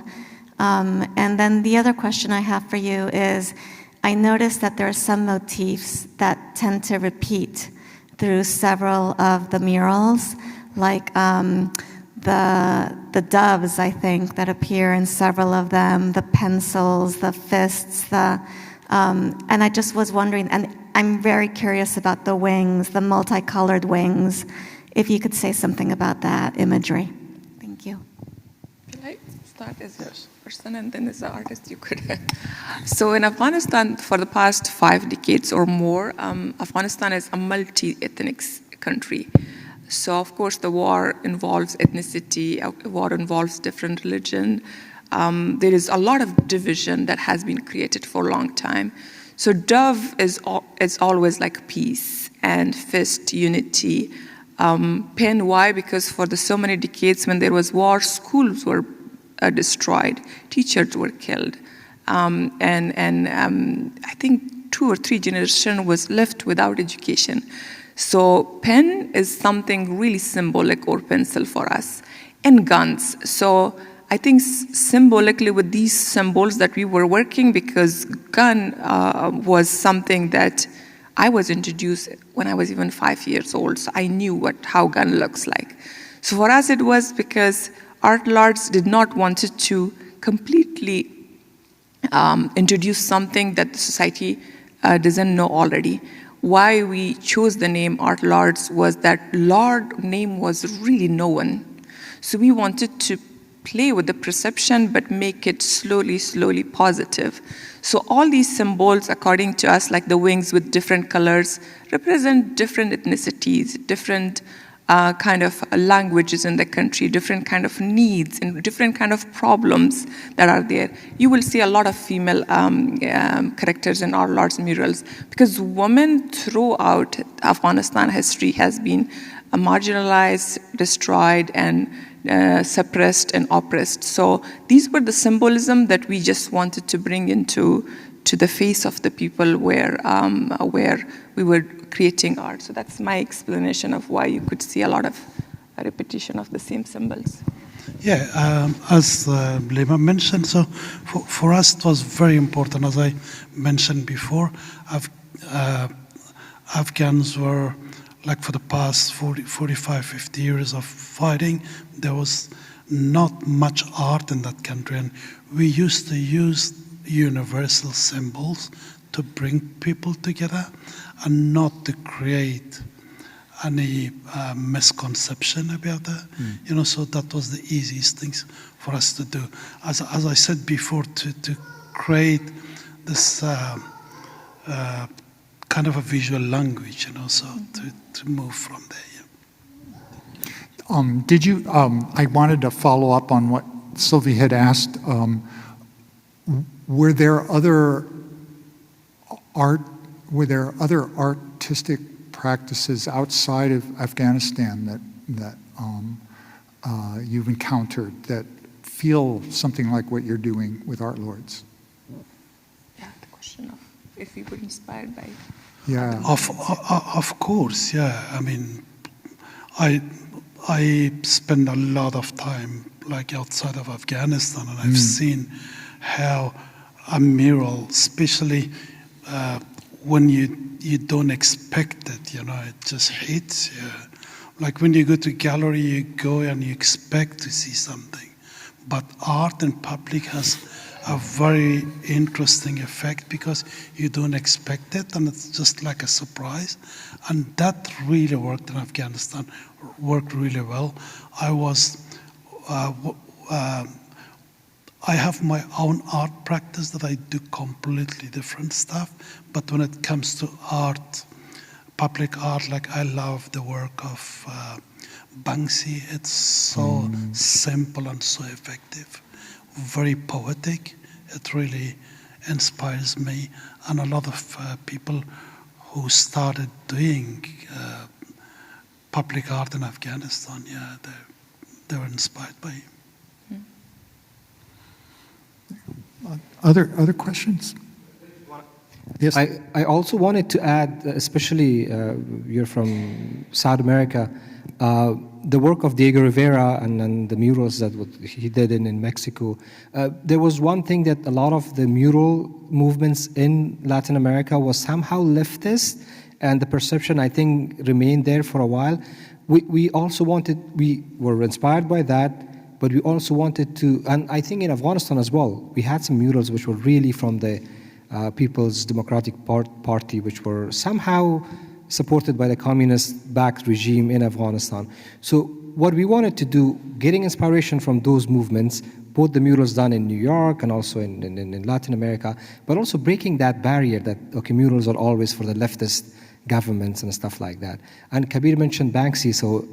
S5: And then the other question I have for you is, I noticed that there are some motifs that tend to repeat through several of the murals, like the doves, I think, that appear in several of them, the pencils, the fists, and I just was wondering, and I'm very curious about the wings, the multicolored wings, if you could say something about that imagery. Thank you.
S4: Can I start as a person and then as an artist? You could. So in Afghanistan, for the past 5 decades or more, Afghanistan is a multi-ethnic country. So of course the war involves ethnicity, war involves different religion. There is a lot of division that has been created for a long time. So dove is always like peace, and fist, unity. Pen, why? Because for so many decades when there was war, schools were destroyed, teachers were killed. I think 2 or 3 generations was left without education. So pen is something really symbolic, or pencil for us, and guns. So I think symbolically with these symbols that we were working, because gun was something that I was introduced when I was even 5 years old, so I knew how gun looks like. So for us it was because ArtLords did not want to completely introduce something that the society doesn't know already. Why we chose the name ArtLords was that Lord name was really known. So we wanted to play with the perception but make it slowly positive. So all these symbols, according to us, like the wings with different colors, represent different ethnicities, different kind of languages in the country, different kind of needs, and different kind of problems that are there. You will see a lot of female characters in ArtLords murals, because women throughout Afghanistan history has been marginalized, destroyed, and suppressed and oppressed. So these were the symbolism that we just wanted to bring into the face of the people where we were creating art. So that's my explanation of why you could see a lot of repetition of the same symbols.
S3: Yeah, as Lema mentioned, so for us it was very important, as I mentioned before. Afghans were, like, for the past 45, 50 years of fighting, there was not much art in that country, and we used to use universal symbols to bring people together and not to create any misconception about that. So that was the easiest things for us to do. As I said before, to create this kind of a visual language, so to move from there.
S1: I wanted to follow up on what Sylvie had asked. Were there other artistic practices outside of Afghanistan that you've encountered that feel something like what you're doing with ArtLords?
S4: Yeah, the question of if we were inspired by.
S1: Yeah.
S3: Of course, yeah. I mean, I spend a lot of time like outside of Afghanistan, and I've seen how a mural, especially when you don't expect it, you know, it just hits you. Like when you go to a gallery, you go and you expect to see something. But art in public has a very interesting effect because you don't expect it, and it's just like a surprise. And that really worked in Afghanistan, worked really well. I have my own art practice that I do completely different stuff, but when it comes to art, public art, like I love the work of Banksy. It's so simple and so effective, very poetic. It really inspires me, and a lot of people who started doing public art in Afghanistan, yeah, they were inspired by it.
S1: Other questions? Yes.
S2: I also wanted to add, especially you're from South America, the work of Diego Rivera and the murals that he did in Mexico. There was one thing that a lot of the mural movements in Latin America was somehow leftist, and the perception, I think, remained there for a while. We were inspired by that, but we also wanted to, and I think in Afghanistan as well, we had some murals which were really from the People's Democratic Party, which were somehow supported by the communist-backed regime in Afghanistan. So what we wanted to do, getting inspiration from those movements, both the murals done in New York and also in Latin America, but also breaking that barrier that, okay, murals are always for the leftist governments and stuff like that. And Kabir mentioned Banksy, so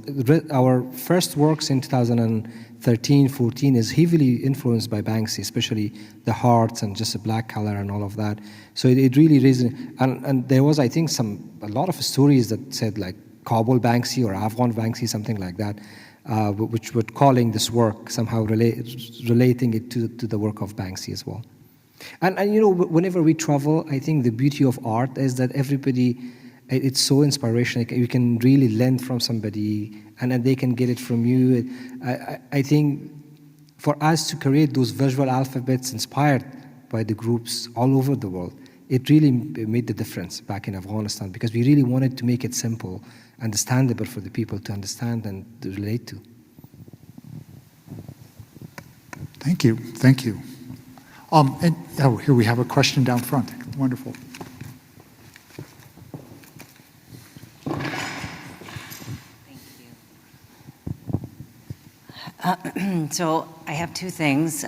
S2: our first works in 2013, 14 is heavily influenced by Banksy, especially the hearts and just the black color and all of that. So it really raised, and there was, I think, a lot of stories that said like Kabul Banksy or Afghan Banksy, something like that, which were calling this work, somehow relating it to the work of Banksy as well. And you know, whenever we travel, I think the beauty of art is that everybody, it's so inspirational. You can really learn from somebody, and then they can get it from you. I think for us to create those visual alphabets inspired by the groups all over the world, it really made the difference back in Afghanistan, because we really wanted to make it simple, understandable for the people to understand and to relate to.
S1: Thank you. Thank you. And here we have a question down front. Wonderful.
S6: So I have two things.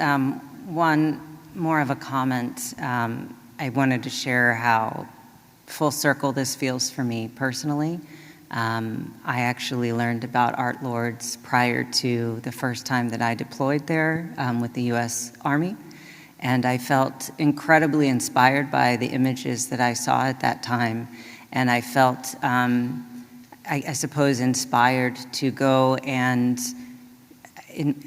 S6: One, more of a comment. I wanted to share how full circle this feels for me personally. I actually learned about ArtLords prior to the first time that I deployed there with the U.S. Army. And I felt incredibly inspired by the images that I saw at that time. And I felt, I suppose, inspired to go and,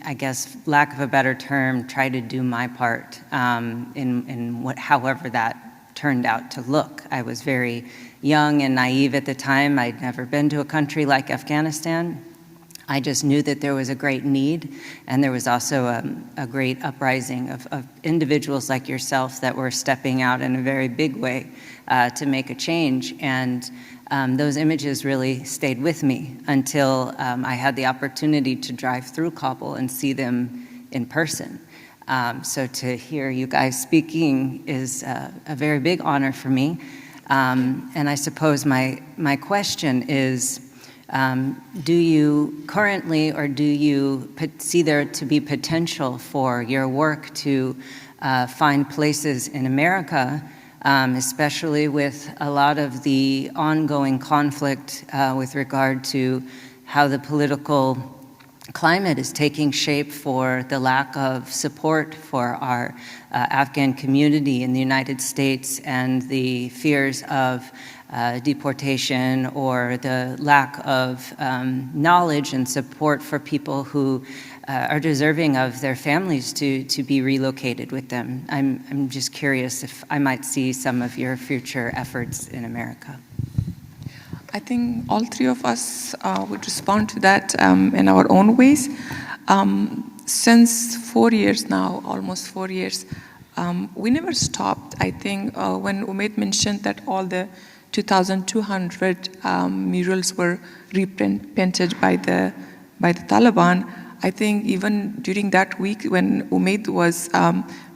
S6: I guess, lack of a better term, try to do my part in however that turned out to look. I was very young and naive at the time. I'd never been to a country like Afghanistan. I just knew that there was a great need, and there was also a great uprising of individuals like yourself that were stepping out in a very big way to make a change. And those images really stayed with me until I had the opportunity to drive through Kabul and see them in person. So to hear you guys speaking is a very big honor for me. And I suppose my question is, do you currently, or do you see there to be potential for your work to find places in America, especially with a lot of the ongoing conflict with regard to how the political climate is taking shape for the lack of support for our Afghan community in the United States, and the fears of deportation, or the lack of knowledge and support for people who are deserving of their families to be relocated with them. I'm just curious if I might see some of your future efforts in America.
S4: I think all three of us would respond to that in our own ways. Since 4 years now, almost 4 years, we never stopped. I think when Omaid mentioned that all the 2,200 murals were repainted by the Taliban, I think even during that week when Omaid was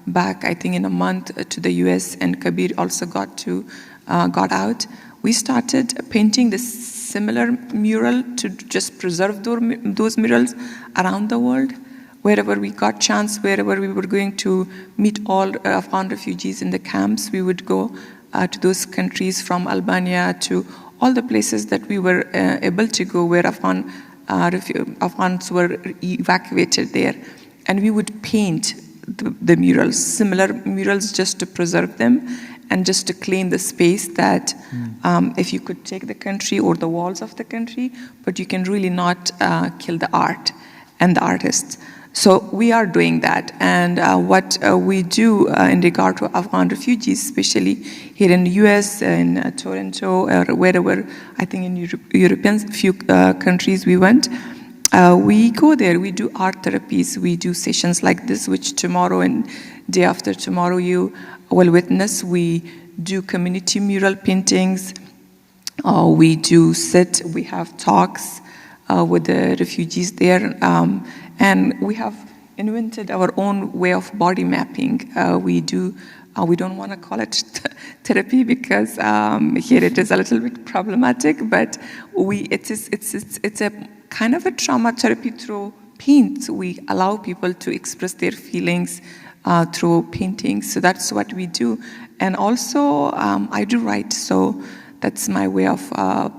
S4: back, I think in a month to the US, and Kabir also got out, we started painting the similar mural to just preserve those murals around the world. Wherever we got chance, wherever we were going to meet all Afghan refugees in the camps, we would go to those countries, from Albania to all the places that we were able to go where Afghans were evacuated there. And we would paint the murals, similar murals, just to preserve them and just to claim the space that if you could take the country or the walls of the country, but you can really not kill the art and the artists. So we are doing that, and what we do in regard to Afghan refugees, especially here in the US, in Toronto, or wherever, I think in European few countries we went, we go there, we do art therapies, we do sessions like this, which tomorrow and day after tomorrow you will witness. We do community mural paintings, we do we have talks with the refugees there, and we have invented our own way of body mapping. We don't want to call it therapy because here it is a little bit problematic, but it's a kind of a trauma therapy through paint. We allow people to express their feelings through paintings. So that's what we do. And also I do write, so that's my way of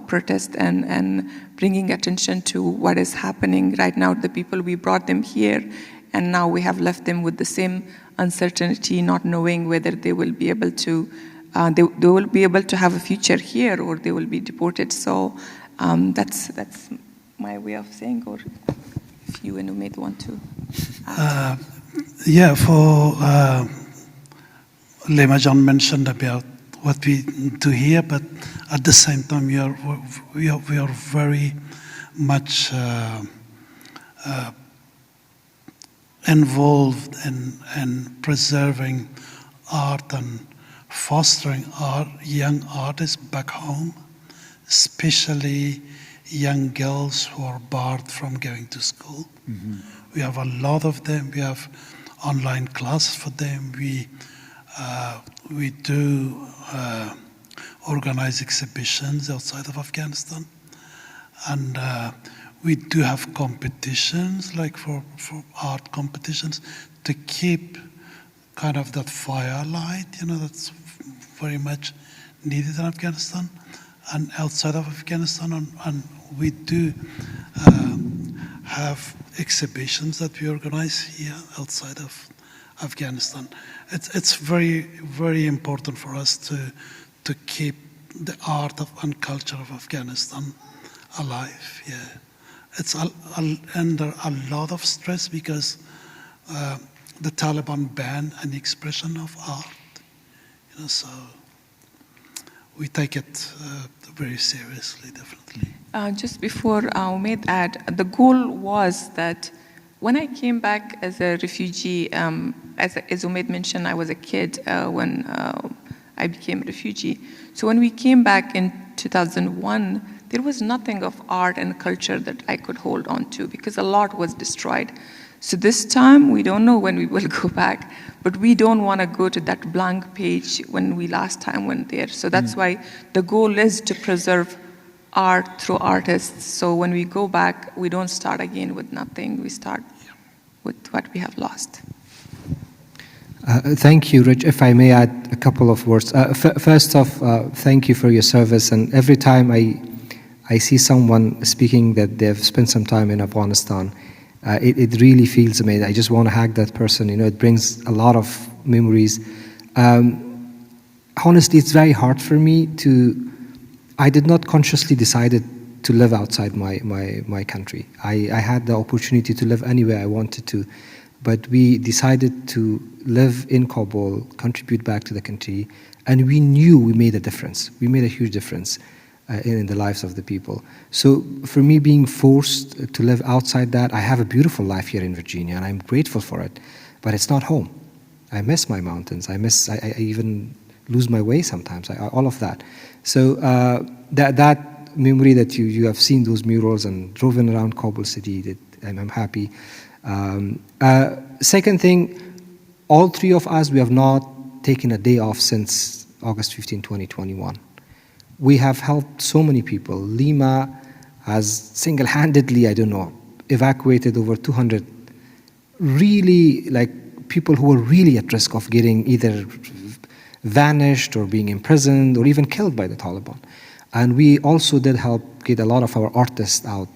S4: protest and bringing attention to what is happening right now. The people, we brought them here, and now we have left them with the same uncertainty, not knowing whether they will be able to they will be able to have a future here or they will be deported. So that's my way of saying, or if you and Omaid want to add.
S3: Yeah, for Lema John mentioned about what we do here, but at the same time we are very much involved in preserving art and fostering our young artists back home, especially young girls who are barred from going to school. Mm-hmm. We have a lot of them. We have online classes for them. We do organize exhibitions outside of Afghanistan, and we do have competitions, like for art competitions, to keep kind of that fire light, that's very much needed in Afghanistan and outside of Afghanistan. And we do have exhibitions that we organize here outside of Afghanistan. It's very, very important for us to keep the art and culture of Afghanistan alive. Yeah, it's under a lot of stress because the Taliban banned any expression of art. So we take it very seriously, definitely.
S4: Just before Omaid add, the goal was that when I came back as a refugee, as Omaid mentioned, I was a kid when I became a refugee. So when we came back in 2001, there was nothing of art and culture that I could hold on to because a lot was destroyed. So this time, we don't know when we will go back, but we don't want to go to that blank page when we last time went there. So that's why the goal is to preserve art through artists. So when we go back, we don't start again with nothing. We start with what we have lost.
S2: Thank you, Rich. If I may add a couple of words. First off, thank you for your service. And every time I see someone speaking that they've spent some time in Afghanistan, it really feels amazing. I just want to hug that person. It brings a lot of memories. Honestly, it's very hard for me I did not consciously decide to live outside my country. I had the opportunity to live anywhere I wanted to, but we decided to live in Kabul, contribute back to the country, and we knew we made a difference. We made a huge difference in the lives of the people. So for me, being forced to live outside that, I have a beautiful life here in Virginia, and I'm grateful for it, but it's not home. I miss my mountains. I even lose my way sometimes, all of that. So that memory that you have seen those murals and driven around Kabul city, I'm happy. Second thing, all three of us, we have not taken a day off since August 15, 2021. We have helped so many people. Lima has single-handedly, evacuated over 200 really people who were really at risk of getting either vanished or being imprisoned or even killed by the Taliban. And we also did help get a lot of our artists out.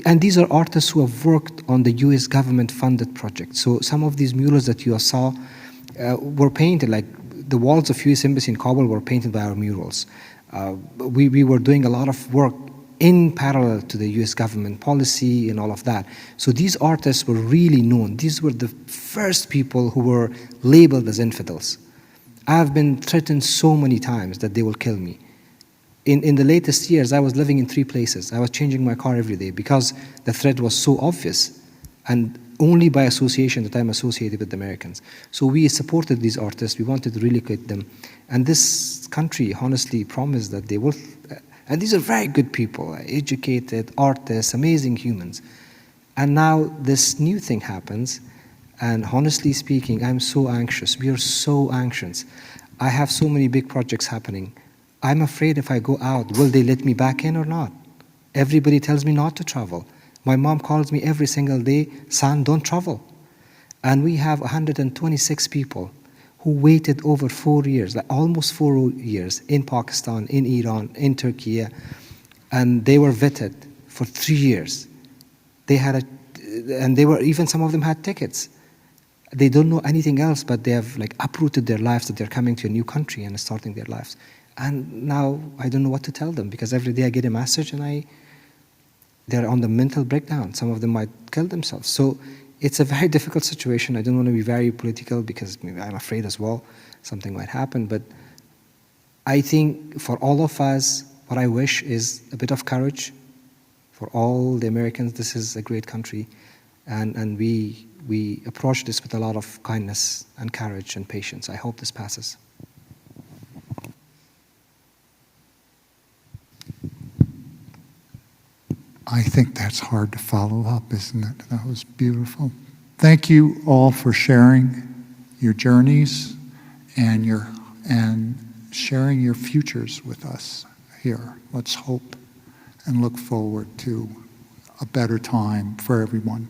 S2: And these are artists who have worked on the US government-funded projects. So some of these murals that you saw were painted, like the walls of US Embassy in Kabul were painted by our murals. We were doing a lot of work in parallel to the US government policy and all of that. So these artists were really known. These were the first people who were labeled as infidels. I've been threatened so many times that they will kill me. In the latest years, I was living in 3 places. I was changing my car every day because the threat was so obvious, and only by association that I'm associated with the Americans. So we supported these artists. We wanted to relocate them. And this country honestly promised that they will. And these are very good people, educated artists, amazing humans. And now this new thing happens. And honestly speaking, I'm so anxious. We are so anxious. I have so many big projects happening. I'm afraid if I go out, will they let me back in or not? Everybody tells me not to travel. My mom calls me every single day, son, don't travel. And we have 126 people who waited over 4 years, almost 4 years, in Pakistan, in Iran, in Turkey, and they were vetted for 3 years. Even some of them had tickets. They don't know anything else, but they have uprooted their lives, that they're coming to a new country and starting their lives. And now I don't know what to tell them, because every day I get a message and they're on the mental breakdown. Some of them might kill themselves. So it's a very difficult situation. I don't want to be very political because I'm afraid as well something might happen. But I think for all of us, what I wish is a bit of courage. For all the Americans, this is a great country. And we approach this with a lot of kindness and courage and patience. I hope this passes.
S1: I think that's hard to follow up, isn't it? That was beautiful. Thank you all for sharing your journeys and sharing your futures with us here. Let's hope and look forward to a better time for everyone.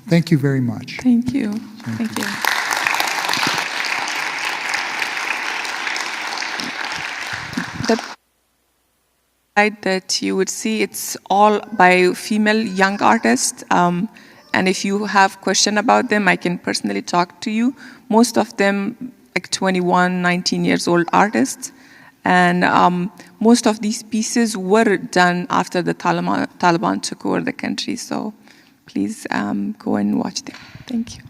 S1: Thank you very much.
S4: Thank you. Thank you. That you would see, it's all by female young artists, and if you have question about them, I can personally talk to you. Most of them 21, 19 years old artists, and most of these pieces were done after the Taliban took over the country, so please go and watch them. Thank you.